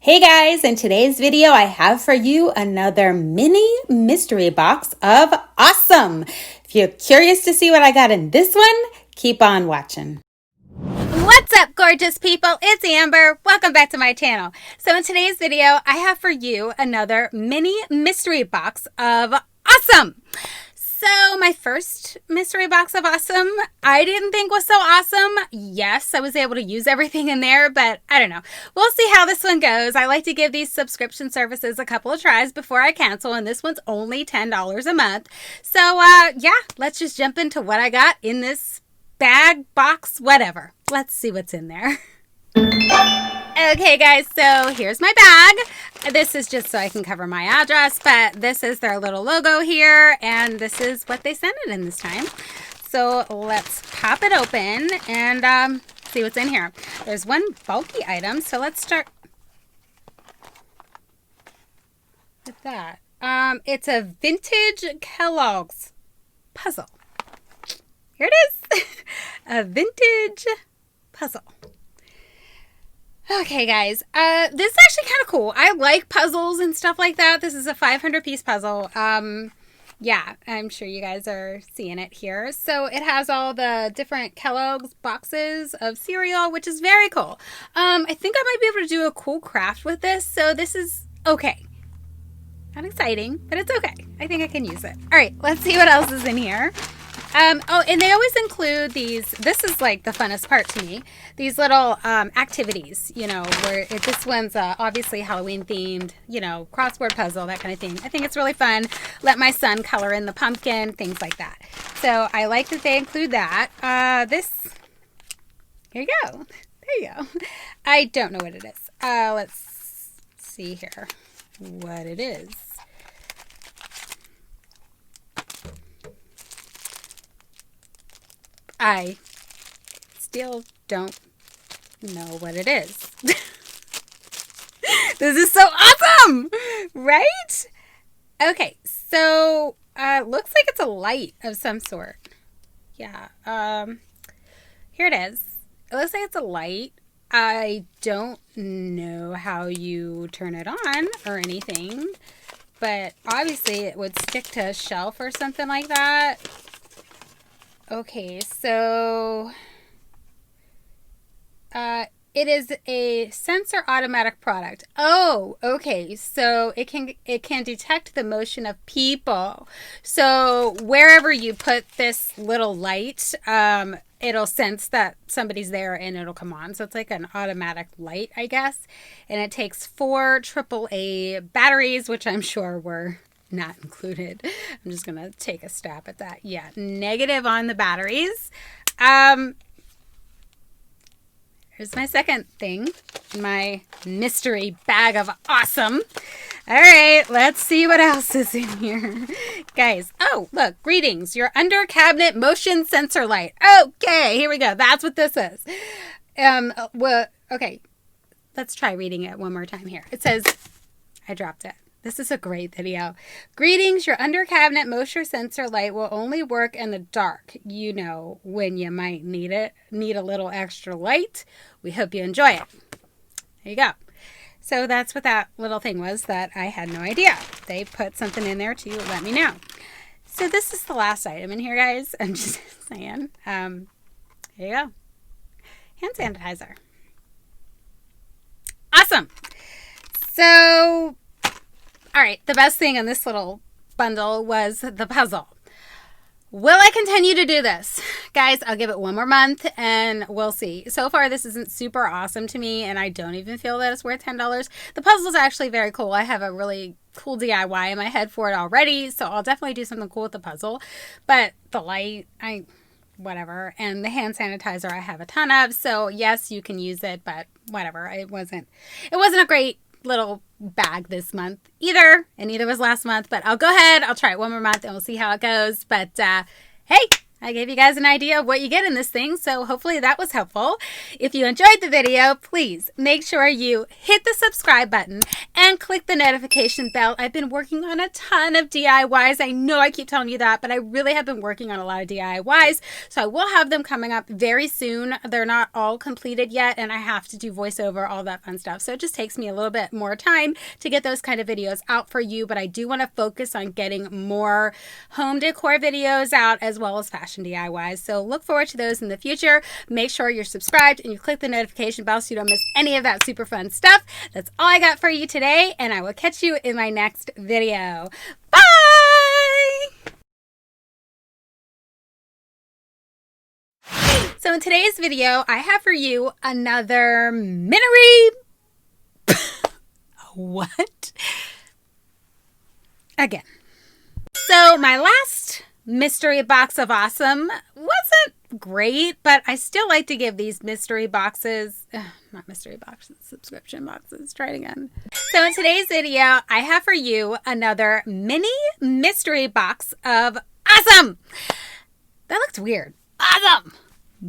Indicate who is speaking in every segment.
Speaker 1: Hey guys, in today's video, I have for you another mini mystery box of awesome. If you're curious to see what I got in this one, keep on watching. What's up, gorgeous people? It's Amber. Welcome back to my channel. So in today's video, I have for you another mini mystery box of awesome. So my first mystery box of awesome, I didn't think was so awesome. Yes, I was able to use everything in there, but I don't know. We'll see how this one goes. I like to give these subscription services a couple of tries before I cancel, and this one's only $10 a month. So yeah, let's just jump into what I got in this bag, box, whatever. Let's see what's in there. Okay guys, so here's my bag. This is just so I can cover my address, but this is their little logo here, and this is what they sent it in this time. So let's pop it open and see what's in here. There's one bulky item, so let's start with that. It's a vintage Kellogg's puzzle. Here it is. A vintage puzzle. Okay, guys, this is actually kind of cool. I like puzzles and stuff like that. This is a 500-piece puzzle. Yeah, I'm sure you guys are seeing it here. So it has all the different Kellogg's boxes of cereal, which is very cool. I think I might be able to do a cool craft with this. So this is okay. Not exciting, but it's okay. I think I can use it. All right, let's see what else is in here. Oh, and they always include these, this is like the funnest part to me, these little activities, you know, where this one's obviously Halloween themed, you know, crossword puzzle, that kind of thing. I think it's really fun. Let my son color in the pumpkin, things like that. So I like that they include that. Here you go. There you go. I don't know what it is. Let's see here what it is. I still don't know what it is. This is so awesome, right? Okay, so looks like it's a light of some sort. Yeah, here it is. It looks like it's a light. I don't know how you turn it on or anything, but obviously it would stick to a shelf or something like that. Okay, so it is a sensor automatic product. Oh, okay. So it can detect the motion of people. So wherever you put this little light, it'll sense that somebody's there and it'll come on. So it's like an automatic light, I guess. And it takes 4 AAA batteries, which I'm sure were not included. I'm just gonna take a stab at that. Yeah, negative on the batteries. Here's my second thing, my mystery bag of awesome. All right, let's see what else is in here, guys. Oh, look, greetings, your under cabinet motion sensor light. Okay, here we go. That's what this is. Well, okay, let's try reading it one more time here. It says, I dropped it. This is a great video. Greetings, your under cabinet motion sensor light will only work in the dark. You know, when you might need it, need a little extra light. We hope you enjoy it. There you go. So that's what that little thing was that I had no idea. They put something in there to let me know. So this is the last item in here, guys. I'm just saying. Here you go. Hand sanitizer. Awesome. So all right, the best thing in this little bundle was the puzzle. Will I continue to do this? Guys, I'll give it one more month and we'll see. So far, this isn't super awesome to me, and I don't even feel that it's worth $10. The puzzle is actually very cool. I have a really cool DIY in my head for it already, so I'll definitely do something cool with the puzzle. But the light, whatever. And the hand sanitizer, I have a ton of. So yes, you can use it, but whatever. It wasn't a great little bag this month either, and neither was last month, but I'll go ahead, I'll try it one more month and we'll see how it goes. But hey, I gave you guys an idea of what you get in this thing, so hopefully that was helpful. If you enjoyed the video, please make sure you hit the subscribe button and click the notification bell. I've been working on a ton of DIYs. I know I keep telling you that, but I really have been working on a lot of DIYs, so I will have them coming up very soon. They're not all completed yet, and I have to do voiceover, all that fun stuff, so it just takes me a little bit more time to get those kind of videos out for you, but I do want to focus on getting more home decor videos out as well as fashion DIYs. So look forward to those in the future. Make sure you're subscribed and you click the notification bell so you don't miss any of that super fun stuff. That's all I got for you today, and I will catch you in my next video. Bye! So in today's video, I have for you another minery... What? Again. So my last mystery box of awesome wasn't great, but I still like to give these mystery boxes, not mystery boxes, subscription boxes. Try it again. So in today's video, I have for you another mini mystery box of awesome. That looked weird. Awesome.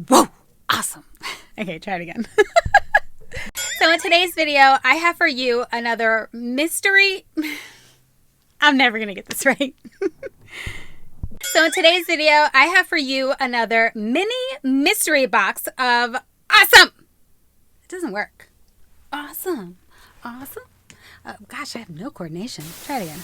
Speaker 1: Whoa. Awesome. Okay, try it again. So in today's video, I have for you another mystery... I'm never going to get this right. So in today's video, I have for you another mini mystery box of awesome. It doesn't work. Awesome. Awesome. Gosh, I have no coordination. Try it again.